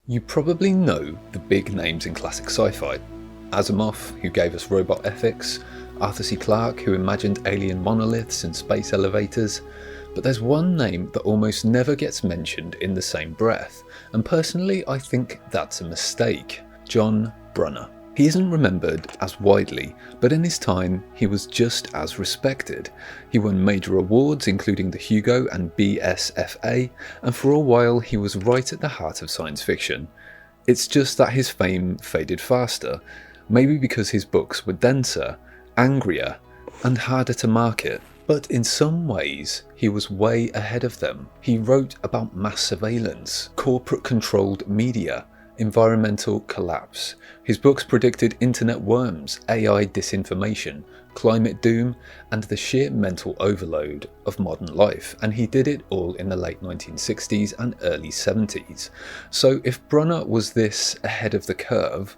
You probably know the big names in classic sci-fi. Asimov, who gave us robot ethics, Arthur C. Clarke, who imagined alien monoliths and space elevators, but there's one name that almost never gets mentioned in the same breath, and personally I think that's a mistake: John Brunner. He isn't remembered as widely, but in his time he was just as respected. He won major awards including the Hugo and BSFA, and for a while he was right at the heart of science fiction. It's just that his fame faded faster, maybe because his books were denser, angrier, and harder to market. But in some ways, he was way ahead of them. He wrote about mass surveillance, corporate-controlled media, environmental collapse. His books predicted internet worms, AI disinformation, climate doom, and the sheer mental overload of modern life, and he did it all in the late 1960s and early 70s. So if Brunner was this ahead of the curve,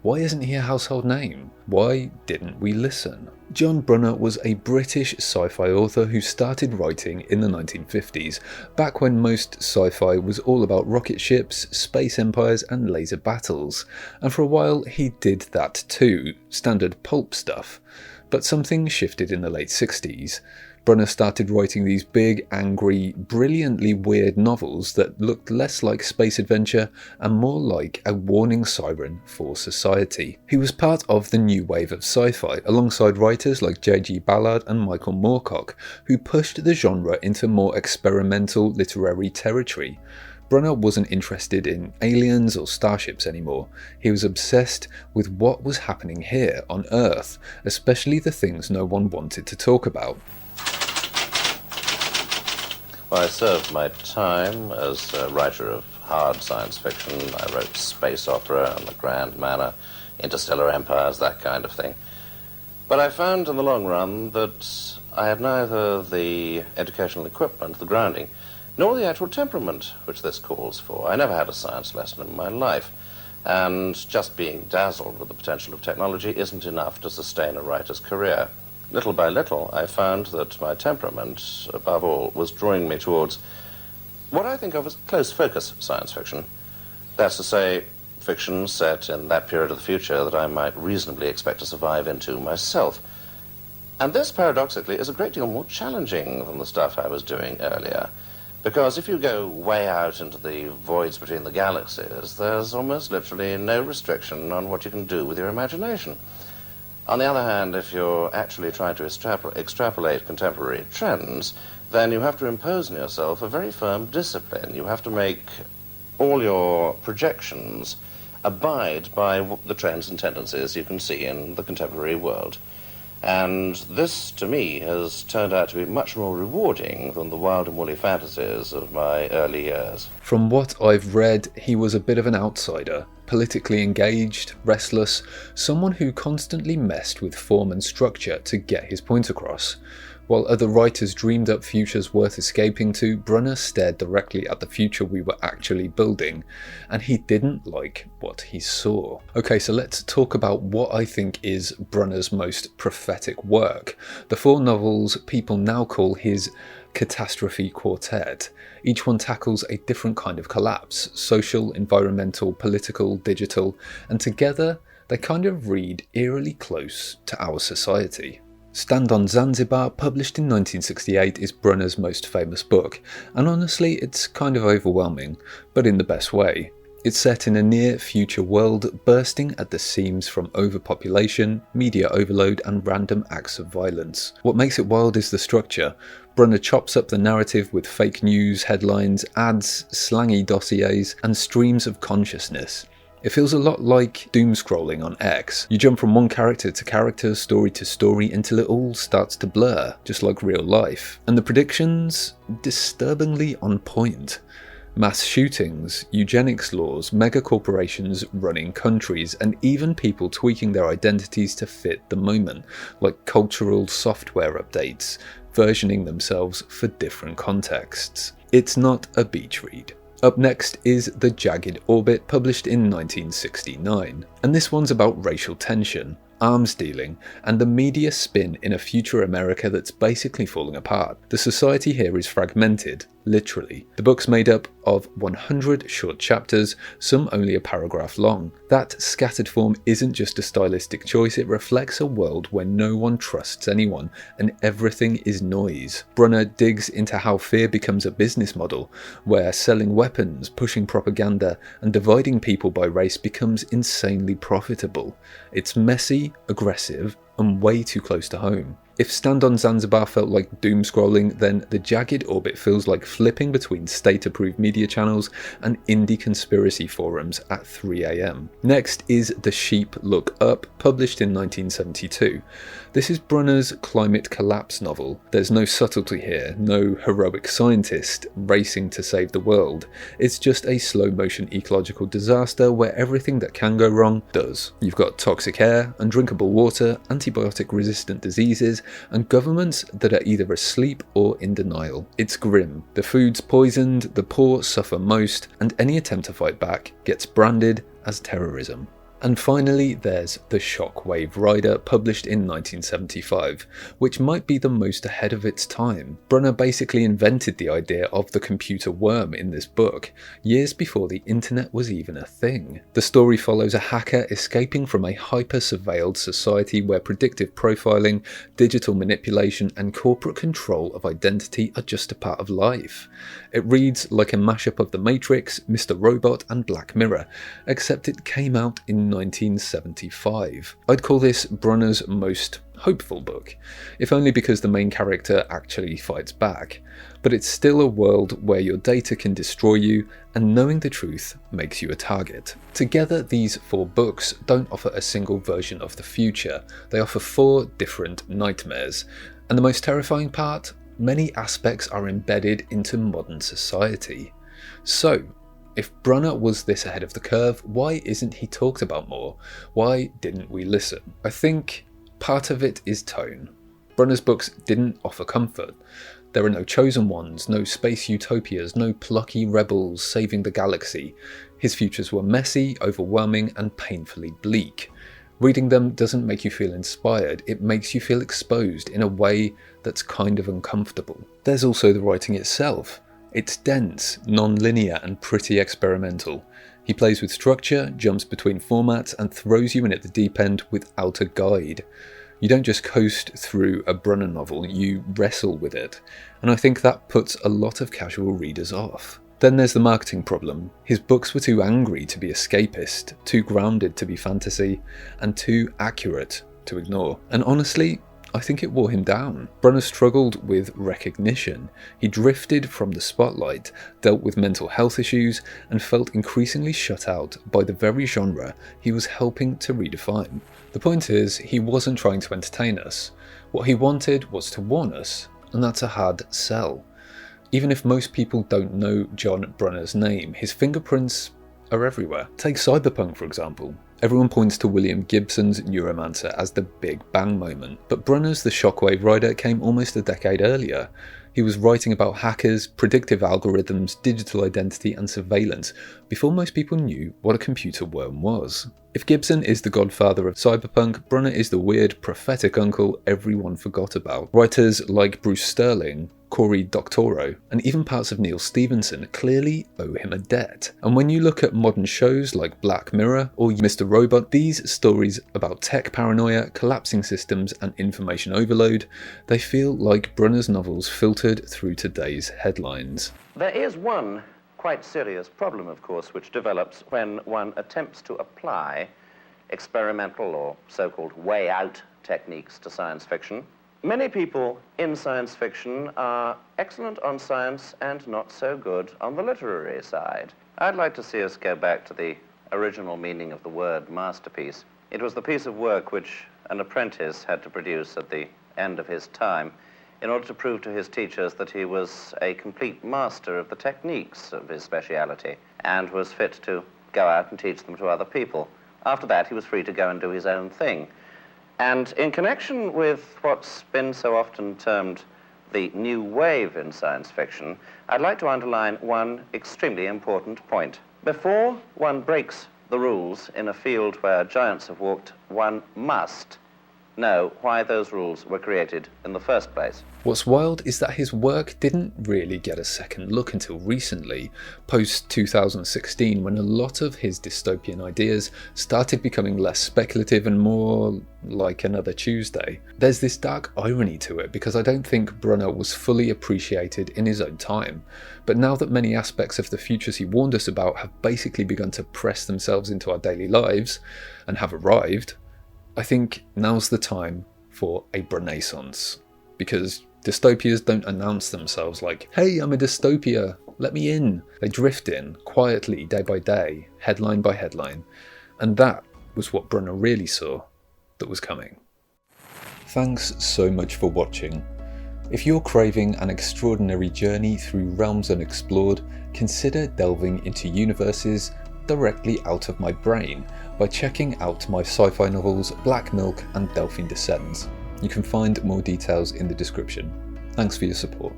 why isn't he a household name? Why didn't we listen? John Brunner was a British sci-fi author who started writing in the 1950s, back when most sci-fi was all about rocket ships, space empires and laser battles. And for a while he did that too, standard pulp stuff. But something shifted in the late 60s. Brunner started writing these big, angry, brilliantly weird novels that looked less like space adventure and more like a warning siren for society. He was part of the new wave of sci-fi, alongside writers like J.G. Ballard and Michael Moorcock, who pushed the genre into more experimental literary territory. Brunner wasn't interested in aliens or starships anymore. He was obsessed with what was happening here on Earth, especially the things no one wanted to talk about. I served my time as a writer of hard science fiction. I wrote space opera and the Grand Manner, interstellar empires, that kind of thing. But I found in the long run that I had neither the educational equipment, the grounding, nor the actual temperament which this calls for. I never had a science lesson in my life, and just being dazzled with the potential of technology isn't enough to sustain a writer's career. Little by little, I found that my temperament, above all, was drawing me towards what I think of as close focus science fiction. That's to say, fiction set in that period of the future that I might reasonably expect to survive into myself. And this, paradoxically, is a great deal more challenging than the stuff I was doing earlier. Because if you go way out into the voids between the galaxies, there's almost literally no restriction on what you can do with your imagination. On the other hand, if you're actually trying to extrapolate contemporary trends, then you have to impose on yourself a very firm discipline. You have to make all your projections abide by the trends and tendencies you can see in the contemporary world. And this, to me, has turned out to be much more rewarding than the wild and woolly fantasies of my early years. From what I've read, he was a bit of an outsider, politically engaged, restless, someone who constantly messed with form and structure to get his point across. While other writers dreamed up futures worth escaping to, Brunner stared directly at the future we were actually building, and he didn't like what he saw. Okay, so let's talk about what I think is Brunner's most prophetic work, the 4 novels people now call his catastrophe quartet. Each one tackles a different kind of collapse: social, environmental, political, digital, and together they kind of read eerily close to our society. Stand on Zanzibar, published in 1968, is Brunner's most famous book, and honestly it's kind of overwhelming, but in the best way. It's set in a near-future world bursting at the seams from overpopulation, media overload and random acts of violence. What makes it wild is the structure. Brunner chops up the narrative with fake news, headlines, ads, slangy dossiers, and streams of consciousness. It feels a lot like doom scrolling on X. You jump from one character to character, story to story, until it all starts to blur, just like real life. And the predictions? Disturbingly on point. Mass shootings, eugenics laws, mega corporations running countries, and even people tweaking their identities to fit the moment, like cultural software updates, versioning themselves for different contexts. It's not a beach read. Up next is The Jagged Orbit, published in 1969, and this one's about racial tension, arms dealing, and the media spin in a future America that's basically falling apart. The society here is fragmented, literally. The book's made up of 100 short chapters, some only a paragraph long. That scattered form isn't just a stylistic choice, it reflects a world where no one trusts anyone and everything is noise. Brunner digs into how fear becomes a business model, where selling weapons, pushing propaganda, and dividing people by race becomes insanely profitable. It's messy, aggressive, and way too close to home. If Stand on Zanzibar felt like doom scrolling, then The Jagged Orbit feels like flipping between state-approved media channels and indie conspiracy forums at 3 AM. Next is The Sheep Look Up, published in 1972. This is Brunner's climate collapse novel. There's no subtlety here, no heroic scientist racing to save the world. It's just a slow-motion ecological disaster where everything that can go wrong does. You've got toxic air, undrinkable water, antibiotic-resistant diseases, and governments that are either asleep or in denial. It's grim. The food's poisoned, the poor suffer most, and any attempt to fight back gets branded as terrorism. And finally, there's The Shockwave Rider, published in 1975, which might be the most ahead of its time. Brunner basically invented the idea of the computer worm in this book, years before the internet was even a thing. The story follows a hacker escaping from a hyper-surveilled society where predictive profiling, digital manipulation, and corporate control of identity are just a part of life. It reads like a mashup of The Matrix, Mr. Robot, and Black Mirror, except it came out in 1975. I'd call this Brunner's most hopeful book, if only because the main character actually fights back. But it's still a world where your data can destroy you, and knowing the truth makes you a target. Together, these 4 books don't offer a single version of the future. They offer 4 different nightmares. And the most terrifying part? Many aspects are embedded into modern society. So, if Brunner was this ahead of the curve, why isn't he talked about more? Why didn't we listen? I think part of it is tone. Brunner's books didn't offer comfort. There are no chosen ones, no space utopias, no plucky rebels saving the galaxy. His futures were messy, overwhelming, and painfully bleak. Reading them doesn't make you feel inspired, it makes you feel exposed in a way that's kind of uncomfortable. There's also the writing itself. It's dense, non-linear, and pretty experimental. He plays with structure, jumps between formats, and throws you in at the deep end without a guide. You don't just coast through a Brunner novel, you wrestle with it, and I think that puts a lot of casual readers off. Then there's the marketing problem. His books were too angry to be escapist, too grounded to be fantasy, and too accurate to ignore. And honestly, I think it wore him down. Brunner struggled with recognition. He drifted from the spotlight, dealt with mental health issues, and felt increasingly shut out by the very genre he was helping to redefine. The point is, he wasn't trying to entertain us. What he wanted was to warn us, and that's a hard sell. Even if most people don't know John Brunner's name, his fingerprints are everywhere. Take Cyberpunk, for example. Everyone points to William Gibson's Neuromancer as the Big Bang moment, but Brunner's The Shockwave Rider came almost a decade earlier. He was writing about hackers, predictive algorithms, digital identity, and surveillance before most people knew what a computer worm was. If Gibson is the godfather of cyberpunk, Brunner is the weird, prophetic uncle everyone forgot about. Writers like Bruce Sterling, Cory Doctorow, and even parts of Neil Stephenson clearly owe him a debt. And when you look at modern shows like Black Mirror or Mr. Robot, these stories about tech paranoia, collapsing systems, and information overload, they feel like Brunner's novels filtered through today's headlines. There is one quite serious problem, of course, which develops when one attempts to apply experimental or so-called way out techniques to science fiction. Many people in science fiction are excellent on science and not so good on the literary side. I'd like to see us go back to the original meaning of the word masterpiece. It was the piece of work which an apprentice had to produce at the end of his time in order to prove to his teachers that he was a complete master of the techniques of his speciality and was fit to go out and teach them to other people. After that, he was free to go and do his own thing. And in connection with what's been so often termed the new wave in science fiction, I'd like to underline one extremely important point. Before one breaks the rules in a field where giants have walked, one must know why those rules were created in the first place. What's wild is that his work didn't really get a second look until recently, post 2016, when a lot of his dystopian ideas started becoming less speculative and more like Another Tuesday. There's this dark irony to it, because I don't think Brunner was fully appreciated in his own time, but now that many aspects of the futures he warned us about have basically begun to press themselves into our daily lives and have arrived, I think now's the time for a Brunnaissance, because dystopias don't announce themselves like, hey, I'm a dystopia, let me in. They drift in, quietly, day by day, headline by headline, and that was what Brunner really saw that was coming. Thanks so much for watching. If you're craving an extraordinary journey through realms unexplored, consider delving into universes directly out of my brain by checking out my sci-fi novels Black Milk and Delphine Descends. You can find more details in the description. Thanks for your support.